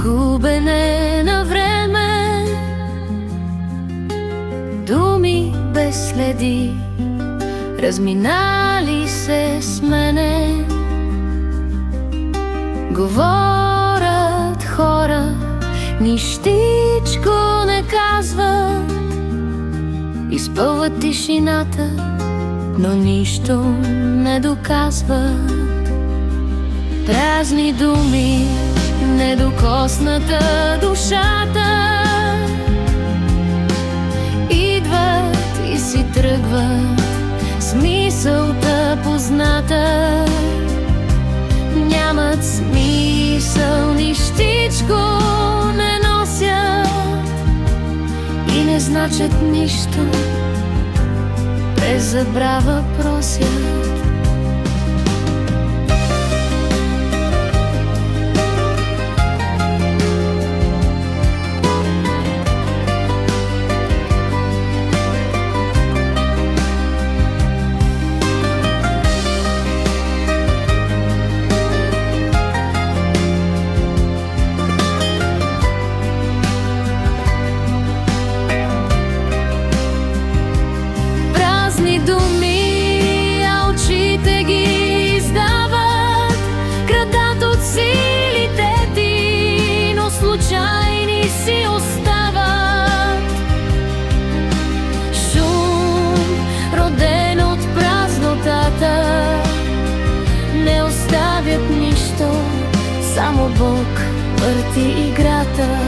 Губене на време, думи без следи, разминали се с мене. Говорят хора, нищичко не казват, изпълват тишината, но нищо не доказват. Празни думи, недокосната душата, идват и си тръгват с мисълта позната. Нямат смисъл, нищичко не носят и не значат нищо, без забрава просят. Думи, а очите ги издават, крадат от силите ти, но случайни си остават. Шум, роден от празнотата, не оставят нищо, само Бог върти играта.